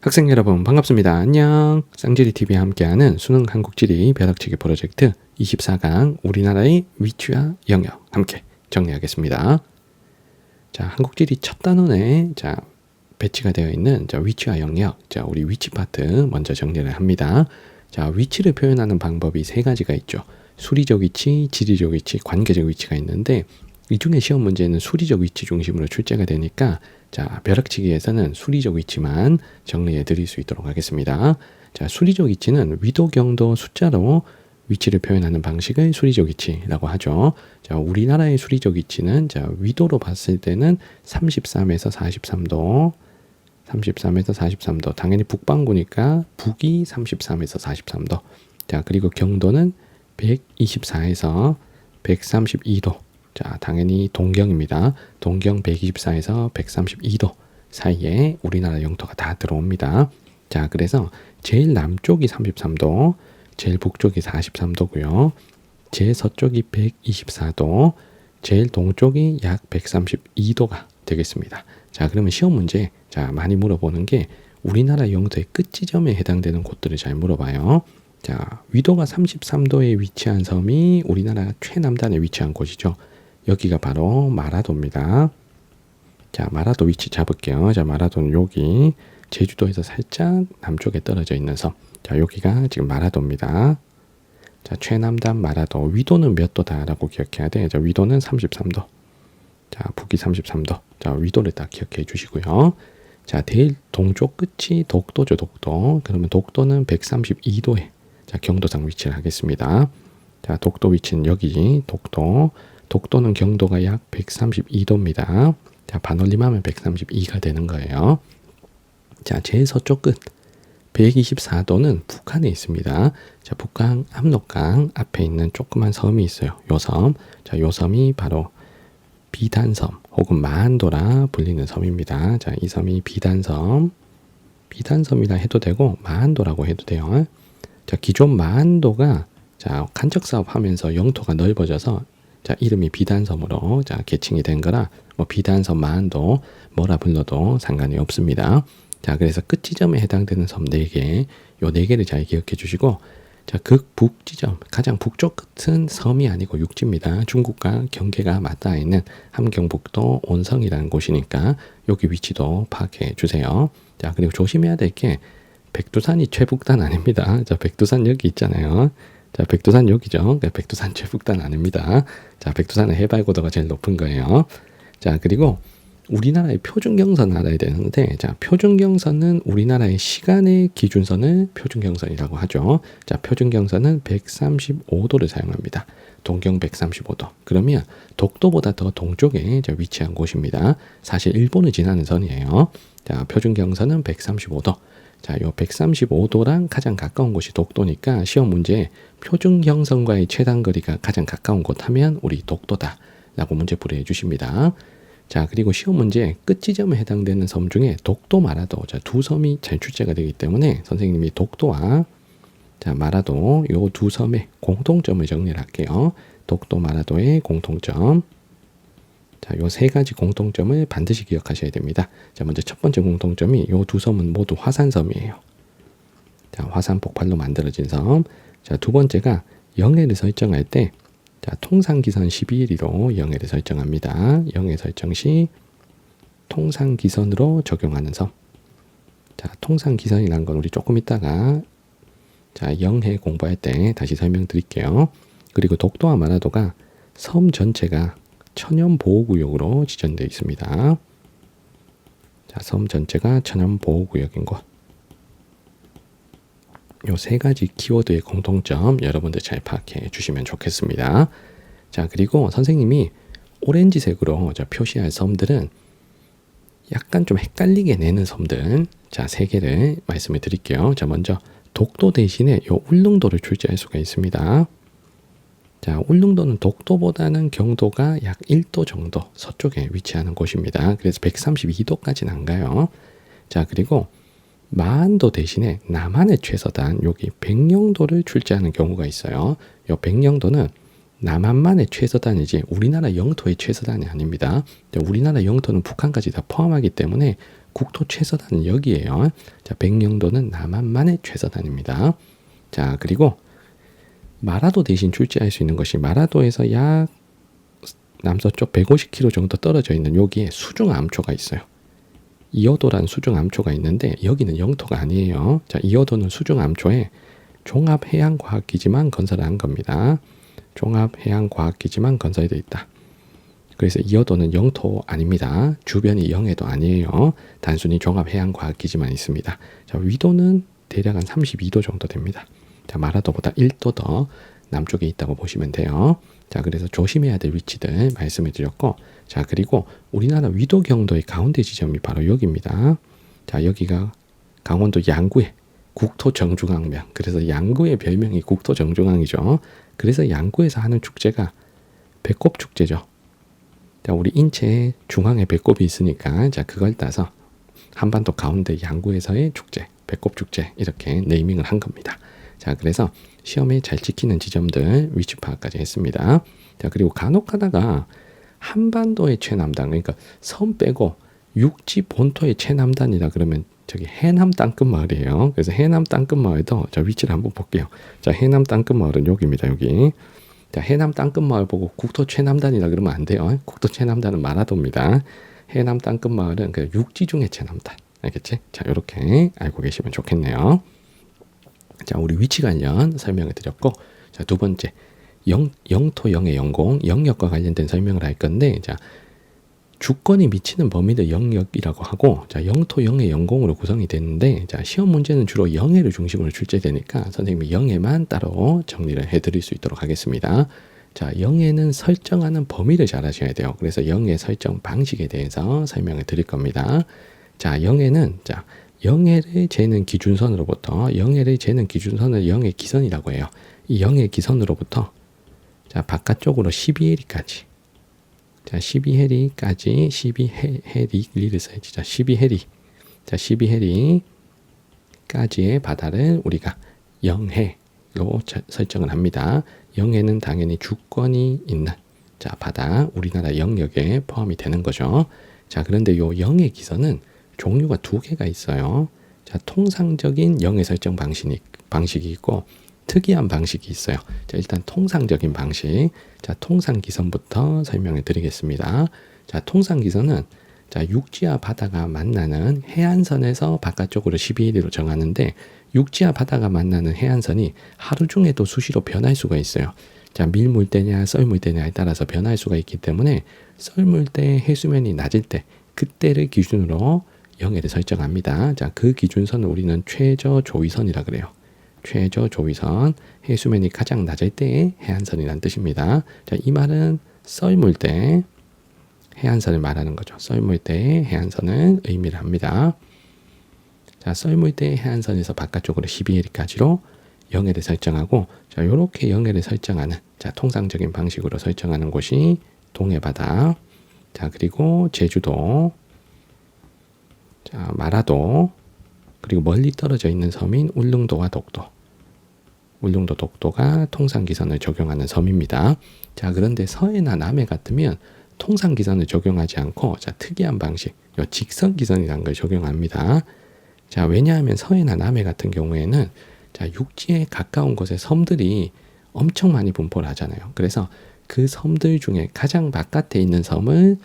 학생 여러분 반갑습니다. 안녕. 쌍지리TV와 함께하는 수능 한국지리 벼락치기 프로젝트 24강 우리나라의 위치와 영역 함께 정리하겠습니다. 자, 한국지리 첫 단원에 배치가 되어 있는 위치와 영역, 우리 위치 파트 먼저 정리를 합니다. 자, 위치를 표현하는 방법이 세 가지가 있죠. 수리적 위치, 지리적 위치, 관계적 위치가 있는데 이 중에 시험 문제는 수리적 위치 중심으로 출제가 되니까 벼락치기에서는 수리적 위치만 정리해 드릴 수 있도록 하겠습니다. 자, 수리적 위치는 위도, 경도, 숫자로 위치를 표현하는 방식을 수리적 위치라고 하죠. 자, 우리나라의 수리적 위치는 위도로 봤을 때는 33에서 43도, 33에서 43도. 당연히 북반구니까 북이 33에서 43도. 자, 그리고 경도는 124에서 132도. 자, 당연히 동경입니다. 동경 124에서 132도 사이에 우리나라 영토가 다 들어옵니다. 자, 그래서 제일 남쪽이 33도, 제일 북쪽이 43도고요. 제일 서쪽이 124도, 제일 동쪽이 약 132도가 되겠습니다. 자, 그러면 시험 문제 많이 물어보는 게 우리나라 영토의 끝지점에 해당되는 곳들을 잘 물어봐요. 자, 위도가 33도에 위치한 섬이 우리나라 최남단에 위치한 곳이죠. 여기가 바로 마라도입니다. 자, 마라도 위치 잡을게요. 자, 마라도는 여기 제주도에서 살짝 남쪽에 떨어져 있는 섬. 자, 여기가 지금 마라도입니다. 자, 최남단 마라도. 위도는 몇 도다라고 기억해야 돼. 자, 위도는 33도. 자, 북이 33도. 자, 위도를 딱 기억해 주시고요. 자, 제일 동쪽 끝이 독도죠, 독도. 그러면 독도는 132도에 경도상 위치를 하겠습니다. 자, 독도 위치는 여기 독도. 독도는 경도가 약 132도입니다. 자, 반올림하면 132가 되는 거예요. 자, 제일 서쪽 끝 124도는 북한에 있습니다. 자, 북한 압록강 앞에 있는 조그만 섬이 있어요. 요 섬. 자, 요 섬이 바로 비단섬 혹은 마한도라 불리는 섬입니다. 자, 이 섬이 비단섬. 비단섬이라 해도 되고 마한도라고 해도 돼요. 자, 기존 마한도가 간척 사업하면서 영토가 넓어져서 이름이 비단섬으로 개칭이 된 거라 비단섬, 마한도 뭐라 불러도 상관이 없습니다. 자, 그래서 끝지점에 해당되는 섬 4개, 요 4개를 잘 기억해 주시고, 자, 극북지점, 가장 북쪽 끝은 섬이 아니고 육지입니다. 중국과 경계가 맞닿아 있는 함경북도 온성이라는 곳이니까 여기 위치도 파악해 주세요. 자, 그리고 조심해야 될 게 백두산이 최북단 아닙니다. 자, 백두산 여기 있잖아요. 자, 백두산 여기죠. 백두산 최북단 아닙니다. 자, 백두산의 해발 고도가 제일 높은 거예요. 자, 그리고 우리나라의 표준경선 알아야 되는데, 자, 표준경선은 우리나라의 시간의 기준선을 표준경선이라고 하죠. 자, 표준경선은 135도를 사용합니다. 동경 135도. 그러면 독도보다 더 동쪽에 위치한 곳입니다. 사실 일본을 지나는 선이에요. 자, 표준경선은 135도. 자, 요 135도랑 가장 가까운 곳이 독도니까 시험 문제에 표준경선과의 최단거리가 가장 가까운 곳 하면 우리 독도다 라고 문제풀이 해주십니다. 자, 그리고 시험 문제 끝지점에 해당되는 섬 중에 독도, 마라도 두 섬이 잘 출제가 되기 때문에 선생님이 독도와 마라도 요 두 섬의 공통점을 정리를 할게요. 독도, 마라도의 공통점. 자, 요 3가지 공통점을 반드시 기억하셔야 됩니다. 자, 먼저 첫 번째 공통점이 요 두 섬은 모두 화산섬이에요. 자, 화산 폭발로 만들어진 섬. 자, 두 번째가 영해를 설정할 때 통상기선 11위로 영해를 설정합니다. 영해 설정 시 통상기선으로 적용하는 섬. 자, 통상기선이라는 건 우리 조금 있다가 영해 공부할 때 다시 설명드릴게요. 그리고 독도와 마라도가 섬 전체가 천연보호구역으로 지정되어 있습니다. 자, 섬 전체가 천연보호구역인 곳. 요 3가지 키워드의 공통점 여러분들 잘 파악해 주시면 좋겠습니다. 자, 그리고 선생님이 오렌지색으로 표시할 섬들은 약간 좀 헷갈리게 내는 섬들 3개를 말씀을 드릴게요. 자, 먼저 독도 대신에 요 울릉도를 출제할 수가 있습니다. 자, 울릉도는 독도보다는 경도가 약 1도 정도 서쪽에 위치하는 곳입니다. 그래서 132도까지는 안 가요. 자, 그리고 마한도 대신에 남한의 최서단 여기 백령도를 출제하는 경우가 있어요. 이 백령도는 남한만의 최서단이지 우리나라 영토의 최서단이 아닙니다. 우리나라 영토는 북한까지 다 포함하기 때문에 국토 최서단은 여기에요. 자, 백령도는 남한만의 최서단입니다. 자, 그리고 마라도 대신 출제할 수 있는 것이 마라도에서 약 남서쪽 150km 정도 떨어져 있는 여기에 수중암초가 있어요. 이어도란 수중암초가 있는데 여기는 영토가 아니에요. 자, 이어도는 수중암초에 종합해양과학기지만 건설한 겁니다. 종합해양과학기지만 건설되어 있다. 그래서 이어도는 영토 아닙니다. 주변이 영해도 아니에요. 단순히 종합해양과학기지만 있습니다. 자, 위도는 대략 한 32도 정도 됩니다. 자, 마라도보다 1도 더 남쪽에 있다고 보시면 돼요. 자, 그래서 조심해야 될 위치들 말씀을 드렸고, 자, 그리고 우리나라 위도 경도의 가운데 지점이 바로 여기입니다. 자, 여기가 강원도 양구의 국토 정중앙면. 그래서 양구의 별명이 국토 정중앙이죠. 그래서 양구에서 하는 축제가 배꼽 축제죠. 자, 우리 인체의 중앙에 배꼽이 있으니까 자, 그걸 따서 한반도 가운데 양구에서의 축제, 배꼽 축제 이렇게 네이밍을 한 겁니다. 자, 그래서 시험에 잘 찍히는 지점들 위치 파악까지 했습니다. 자, 그리고 간혹 가다가 한반도의 최남단, 그러니까 섬 빼고 육지 본토의 최남단이라 그러면 저기 해남 땅끝 마을이에요. 그래서 해남 땅끝 마을도 자, 위치를 한번 볼게요. 자, 해남 땅끝 마을은 여기입니다. 여기. 자, 해남 땅끝 마을 보고 국토 최남단이라 그러면 안 돼요. 국토 최남단은 마라도입니다. 해남 땅끝 마을은 그 육지 중의 최남단. 알겠지? 자, 이렇게 알고 계시면 좋겠네요. 자, 우리 위치 관련 설명을 드렸고, 자, 두 번째 영토 영의 영공, 영역과 관련된 설명을 할 건데, 자, 주권이 미치는 범위를 영역이라고 하고, 자, 영토 영의 영공으로 구성이 되는데, 자, 시험 문제는 주로 영해를 중심으로 출제되니까 선생님이 영해만 따로 정리를 해드릴 수 있도록 하겠습니다. 자, 영해는 설정하는 범위를 잘 아셔야 돼요. 그래서 영해 설정 방식에 대해서 설명을 드릴 겁니다. 자, 영해는 자, 영해를 재는 기준선으로부터 영해를 재는 기준선을 영해 기선이라고 해요. 이 영해 기선으로부터 자, 바깥쪽으로 12해리까지. 자, 12해리까지 12해리를 써야지. 자, 12해리. 자, 12해리까지의 바다를 우리가 영해로 설정을 합니다. 영해는 당연히 주권이 있는 자, 바다, 우리나라 영역에 포함이 되는 거죠. 자, 그런데 요 영해 기선은 종류가 두 개가 있어요. 자, 통상적인 영해 설정 방식이 있고 특이한 방식이 있어요. 자, 일단 통상적인 방식. 자, 통상기선부터 설명을 드리겠습니다. 자, 통상기선은 자, 육지와 바다가 만나는 해안선에서 바깥쪽으로 12일로 정하는데 육지와 바다가 만나는 해안선이 하루 중에도 수시로 변할 수가 있어요. 자, 밀물대냐 썰물대냐에 따라서 변할 수가 있기 때문에 썰물대 해수면이 낮을 때 그때를 기준으로 영해를 설정합니다. 자, 그 기준선을 우리는 최저 조위선이라 그래요. 최저 조위선, 해수면이 가장 낮을 때의 해안선이란 뜻입니다. 자, 이 말은 썰물대 해안선을 말하는 거죠. 썰물대의 해안선을 의미를 합니다. 자, 썰물대의 해안선에서 바깥쪽으로 12해리까지로 영해를 설정하고, 자, 요렇게 영해를 설정하는, 자, 통상적인 방식으로 설정하는 곳이 동해바다, 자, 그리고 제주도, 자, 마라도, 그리고 멀리 떨어져 있는 섬인 울릉도와 독도. 울릉도, 독도가 통상기선을 적용하는 섬입니다. 자, 그런데 서해나 남해 같으면 통상기선을 적용하지 않고, 자, 특이한 방식, 요 직선기선이라는 걸 적용합니다. 자, 왜냐하면 서해나 남해 같은 경우에는 자, 육지에 가까운 곳에 섬들이 엄청 많이 분포를 하잖아요. 그래서 그 섬들 중에 가장 바깥에 있는 섬을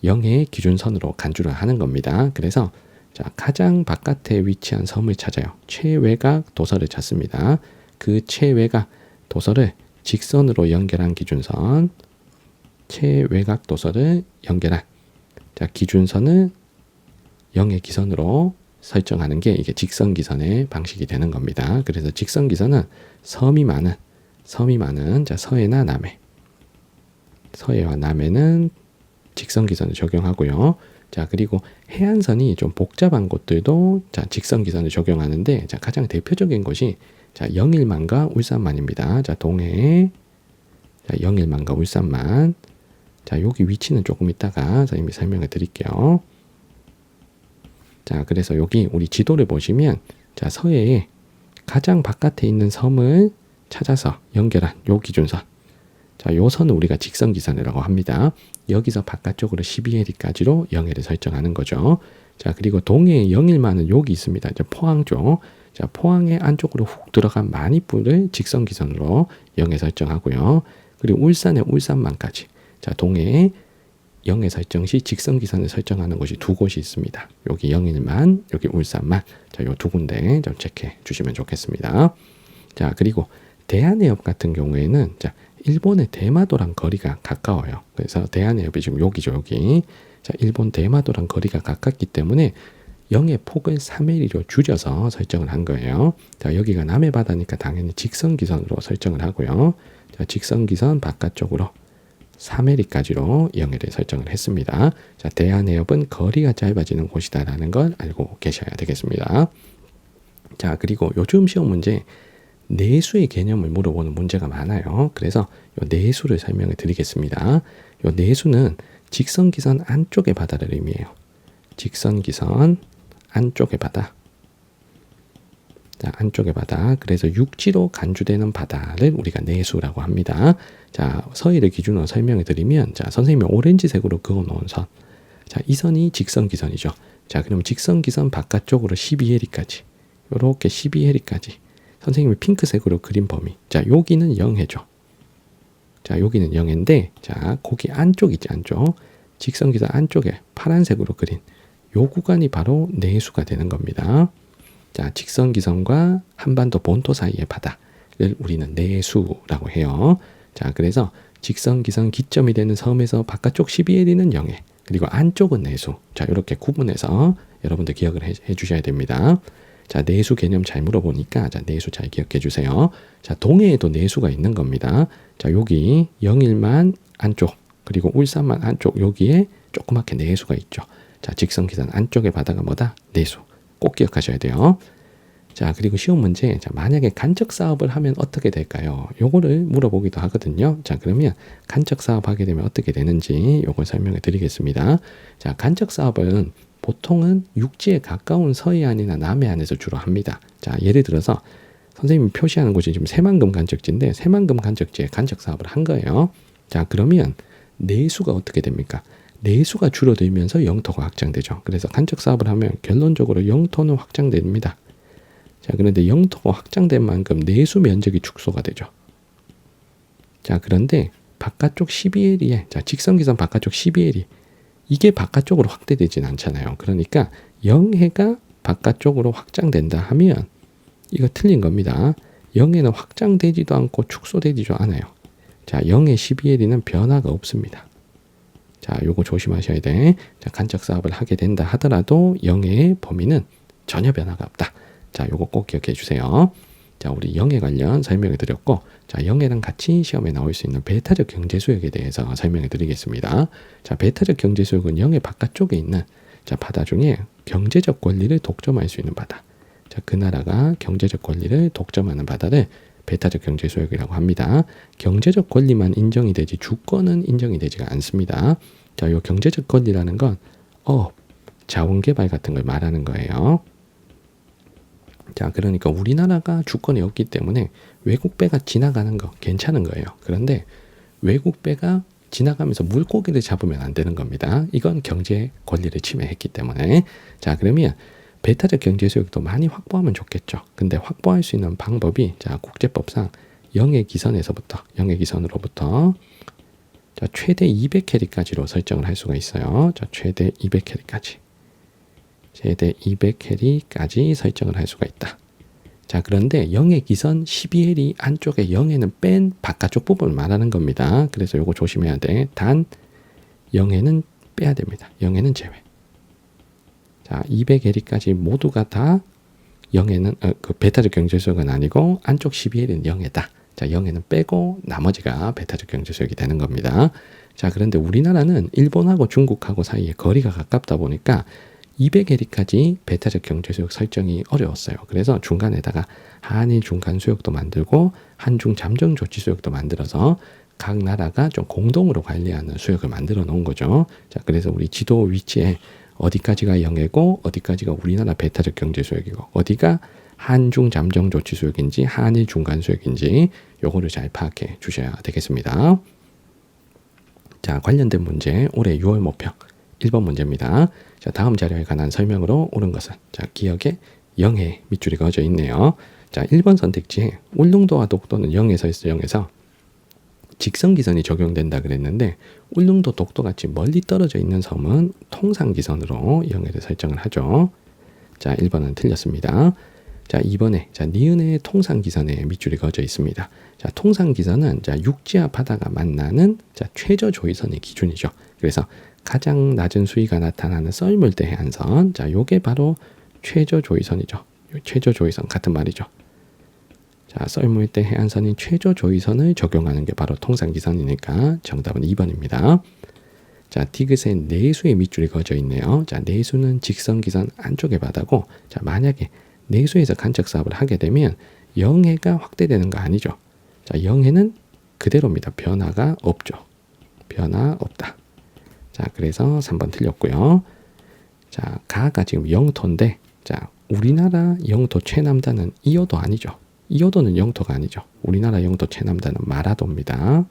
영해의 기준선으로 간주를 하는 겁니다. 그래서 자, 가장 바깥에 위치한 섬을 찾아요. 최외곽 도서를 찾습니다. 그 최외곽 도서를 직선으로 연결한 기준선, 최외곽 도서를 연결한 자, 기준선을 영해 기선으로 설정하는 게 이게 직선기선의 방식이 되는 겁니다. 그래서 직선기선은 섬이 많은 자, 서해나 남해, 서해와 남해는 직선기선을 적용하고요. 자, 그리고 해안선이 좀 복잡한 곳들도 자, 직선기선을 적용하는데, 자, 가장 대표적인 곳이 자, 영일만과 울산만입니다. 자, 동해, 자, 영일만과 울산만. 자, 여기 위치는 조금 이따가 선생님이 설명을 드릴게요. 자, 그래서 여기 우리 지도를 보시면 자, 서해에 가장 바깥에 있는 섬을 찾아서 연결한 요 기준선. 자, 요 선을 우리가 직선기선이라고 합니다. 여기서 바깥쪽으로 12해리까지로 영해를 설정하는 거죠. 자, 그리고 동해의 영일만은 여기 있습니다. 이제 포항 쪽. 자, 포항의 안쪽으로 훅 들어간 만이불을 직선기선으로 0에 설정하고요. 그리고 울산의 울산만까지. 자, 동해의 0에 설정 시 직선기선을 설정하는 곳이 두 곳이 있습니다. 여기 영일만, 여기 울산만. 자, 요 두 군데 좀 체크해 주시면 좋겠습니다. 자, 그리고 대한해협 같은 경우에는 자, 일본의 대마도랑 거리가 가까워요. 그래서 대한해협이 지금 여기죠, 여기. 자, 일본 대마도랑 거리가 가깝기 때문에 0의 폭을 3mm로 줄여서 설정을 한 거예요. 자, 여기가 남해 바다니까 당연히 직선기선으로 설정을 하고요. 자, 직선기선 바깥쪽으로 3mm까지로 0을 설정을 했습니다. 자, 대한해협은 거리가 짧아지는 곳이다라는 걸 알고 계셔야 되겠습니다. 자, 그리고 요즘 시험 문제 내수의 개념을 물어보는 문제가 많아요. 그래서 요 내수를 설명해 드리겠습니다. 요 내수는 직선기선 안쪽의 바다를 의미해요. 직선기선 안쪽의 바다. 자, 안쪽의 바다. 그래서 육지로 간주되는 바다를 우리가 내수라고 합니다. 자, 서해를 기준으로 설명해 드리면, 자, 선생님이 오렌지색으로 그어 놓은 선. 자, 이 선이 직선기선이죠. 자, 그럼 직선기선 바깥쪽으로 12해리까지. 요렇게 12해리까지. 선생님이 핑크색으로 그린 범위. 자, 여기는 0해죠. 자, 여기는 0인데, 자, 거기 안쪽 있지, 안쪽. 직선기선 안쪽에 파란색으로 그린 요 구간이 바로 내수가 되는 겁니다. 자, 직선기선과 한반도 본토 사이의 바다를 우리는 내수라고 해요. 자, 그래서 직선기선 기점이 되는 섬에서 바깥쪽 12해리는 0해. 그리고 안쪽은 내수. 자, 이렇게 구분해서 여러분들 기억을 해 주셔야 됩니다. 자, 내수 개념 잘 물어보니까 자, 내수 잘 기억해 주세요. 자, 동해에도 내수가 있는 겁니다. 자, 여기 영일만 안쪽 그리고 울산만 안쪽 여기에 조그맣게 내수가 있죠. 자, 직선기선 안쪽의 바다가 뭐다? 내수. 꼭 기억하셔야 돼요. 자, 그리고 시험 문제. 자, 만약에 간척 사업을 하면 어떻게 될까요? 요거를 물어보기도 하거든요. 자, 그러면 간척 사업 하게 되면 어떻게 되는지 요걸 설명해 드리겠습니다. 자, 간척 사업은 보통은 육지에 가까운 서해안이나 남해안에서 주로 합니다. 자, 예를 들어서 선생님이 표시하는 곳이 지금 새만금 간척지인데 새만금 간척지에 간척 사업을 한 거예요. 자, 그러면 내수가 어떻게 됩니까? 내수가 줄어들면서 영토가 확장되죠. 그래서 간척 사업을 하면 결론적으로 영토는 확장됩니다. 자, 그런데 영토가 확장된 만큼 내수 면적이 축소가 되죠. 자, 그런데 바깥쪽 12해리에 자, 직선기선 바깥쪽 12해리 이게 바깥쪽으로 확대되진 않잖아요. 그러니까 영해가 바깥쪽으로 확장된다 하면 이거 틀린 겁니다. 영해는 확장되지도 않고 축소되지도 않아요. 자, 영해 12해리는 변화가 없습니다. 자, 요거 조심하셔야 돼. 자, 간척 사업을 하게 된다 하더라도 영해의 범위는 전혀 변화가 없다. 자, 요거 꼭 기억해 주세요. 자, 우리 영해 관련 설명해 드렸고, 자, 영해랑 같이 시험에 나올 수 있는 배타적 경제수역에 대해서 설명해 드리겠습니다. 자, 배타적 경제수역은 영해 바깥쪽에 있는 자, 바다 중에 경제적 권리를 독점할 수 있는 바다. 자, 그 나라가 경제적 권리를 독점하는 바다를 배타적 경제수역이라고 합니다. 경제적 권리만 인정이 되지 주권은 인정이 되지가 않습니다. 자, 요 경제적 권리라는 건 자원개발 같은 걸 말하는 거예요. 자, 그러니까 우리나라가 주권이 없기 때문에 외국 배가 지나가는 거 괜찮은 거예요. 그런데 외국 배가 지나가면서 물고기를 잡으면 안 되는 겁니다. 이건 경제 권리를 침해했기 때문에. 자, 그러면 배타적 경제수역도 많이 확보하면 좋겠죠. 근데 확보할 수 있는 방법이 자, 국제법상 영해기선으로부터 자, 최대 200캐리까지로 설정을 할 수가 있어요. 자, 최대 200캐리까지. 최대 200캐리까지 설정을 할 수가 있다. 자, 그런데 영해기선 12해리 안쪽에 영해는 뺀 바깥쪽 부분을 말하는 겁니다. 그래서 요거 조심해야 돼. 단 영해는 빼야 됩니다. 영해는 제외. 자, 200해리까지 모두가 다 영해는 그 배타적 경제수역은 아니고 안쪽 12해리는 영해다. 자, 영해는 빼고 나머지가 배타적 경제수역이 되는 겁니다. 자, 그런데 우리나라는 일본하고 중국하고 사이에 거리가 가깝다 보니까 200해리까지 배타적 경제수역 설정이 어려웠어요. 그래서 중간에다가 한일 중간 수역도 만들고 한중 잠정 조치 수역도 만들어서 각 나라가 좀 공동으로 관리하는 수역을 만들어 놓은 거죠. 자, 그래서 우리 지도 위치에 어디까지가 영해고 어디까지가 우리나라 배타적 경제수역이고 어디가 한중 잠정 조치 수역인지 한일 중간 수역인지 요거를 잘 파악해 주셔야 되겠습니다. 자, 관련된 문제 올해 6월 모평 1번 문제입니다. 자, 다음 자료에 관한 설명으로 옳은 것은 자, 기역에 0의 밑줄이 그어져 있네요. 자, 1번 선택지에 울릉도와 독도는 0에서 있어 0에서 직선기선이 적용된다 그랬는데 울릉도 독도같이 멀리 떨어져 있는 섬은 통상기선으로 0회를 설정을 하죠. 자, 1번은 틀렸습니다. 자, 2번에 자, 니은의 통상기선에 밑줄이 그어져 있습니다. 자, 통상기선은 자, 육지와 바다가 만나는 자, 최저 조위선의 기준이죠. 그래서 가장 낮은 수위가 나타나는 썰물대 해안선. 자, 요게 바로 최저 조위선이죠. 최저 조위선 같은 말이죠. 자, 썰물대 해안선인 최저 조위선을 적용하는 게 바로 통상기선이니까 정답은 2번입니다. 자, 디귿에 내수의 밑줄이 그어져 있네요. 자, 내수는 직선기선 안쪽의 바다고, 자, 만약에 내수에서 간척 사업을 하게 되면 영해가 확대되는 거 아니죠. 자, 영해는 그대로입니다. 변화가 없죠. 변화 없다. 자, 그래서 3번 틀렸고요. 자, 가가 지금 영토인데, 자, 우리나라 영토 최남단은 이호도 아니죠. 이호도는 영토가 아니죠. 우리나라 영토 최남단은 마라도입니다.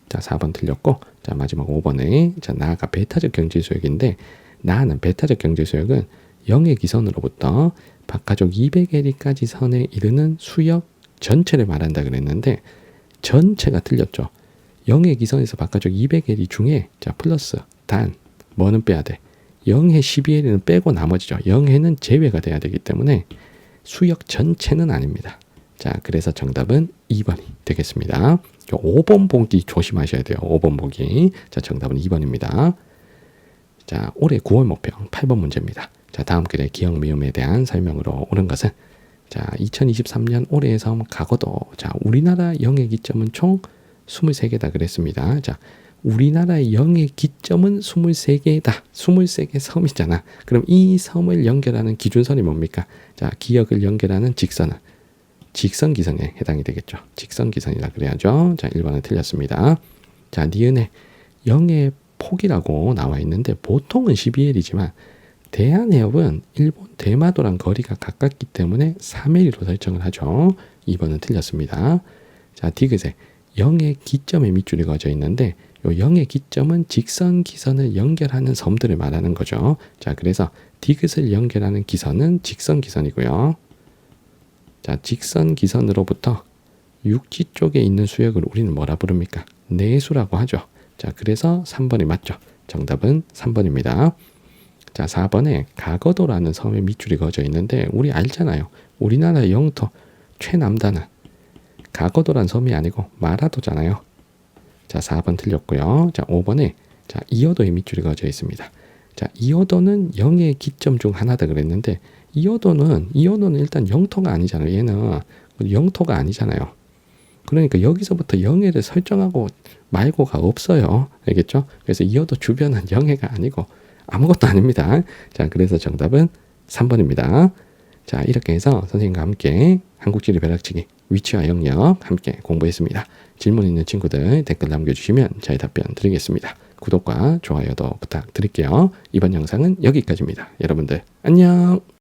자, 4번 틀렸고, 자, 마지막 5번에 자, 나가 배타적 경제수역인데, 나는 배타적 경제수역은 영해 기선으로부터 바깥쪽 200에리까지 선에 이르는 수역 전체를 말한다 그랬는데 전체가 틀렸죠. 영해 기선에서 바깥쪽 200에리 중에 자, 플러스 단 뭐는 빼야 돼. 영해 12에리는 빼고 나머지죠. 영해는 제외가 돼야 되기 때문에 수역 전체는 아닙니다. 자, 그래서 정답은 2번이 되겠습니다. 5번 보기 조심하셔야 돼요. 5번 보기. 자, 정답은 2번입니다. 자, 올해 9월 모평 8번 문제입니다. 자, 다음 글의 기역 미음에 대한 설명으로 옳은 것은 자, 2023년 올해의 섬 가거도. 자, 우리나라 영해 기점은 총 23개다 그랬습니다. 자, 우리나라의 영해 기점은 23개다. 23개 섬이잖아. 그럼 이 섬을 연결하는 기준선이 뭡니까? 자, 기역을 연결하는 직선은 직선기선에 해당이 되겠죠. 직선기선이라 그래야죠. 자, 1번은 틀렸습니다. 자, 니은에 영해 폭이라고 나와 있는데 보통은 12L이지만 대한해협은 일본 대마도랑 거리가 가깝기 때문에 3L로 설정을 하죠. 2번은 틀렸습니다. 자, 디귿에 영의 기점에 밑줄이 그어져 있는데 요 영의 기점은 직선 기선을 연결하는 섬들을 말하는 거죠. 자, 그래서 디귿을 연결하는 기선은 직선 기선이고요. 자, 직선 기선으로부터 육지 쪽에 있는 수역을 우리는 뭐라 부릅니까? 내수라고 하죠. 자, 그래서 3번이 맞죠. 정답은 3번입니다. 자, 4번에 가거도라는 섬에 밑줄이 그어져 있는데 우리 알잖아요. 우리나라 영토 최남단은 가거도란 섬이 아니고 마라도잖아요. 자, 4번 틀렸고요. 자, 5번에 자, 이호도에 밑줄이 그어져 있습니다. 자, 이호도는 영의 기점 중 하나다 그랬는데 이호도는 일단 영토가 아니잖아요. 얘는 영토가 아니잖아요. 그러니까 여기서부터 영해를 설정하고 말고가 없어요. 알겠죠? 그래서 이호도 주변은 영해가 아니고 아무것도 아닙니다. 자, 그래서 정답은 3번입니다. 자, 이렇게 해서 선생님과 함께 한국지리 벼락치기 위치와 영역 함께 공부했습니다. 질문 있는 친구들 댓글 남겨주시면 저희 답변 드리겠습니다. 구독과 좋아요도 부탁드릴게요. 이번 영상은 여기까지입니다. 여러분들 안녕.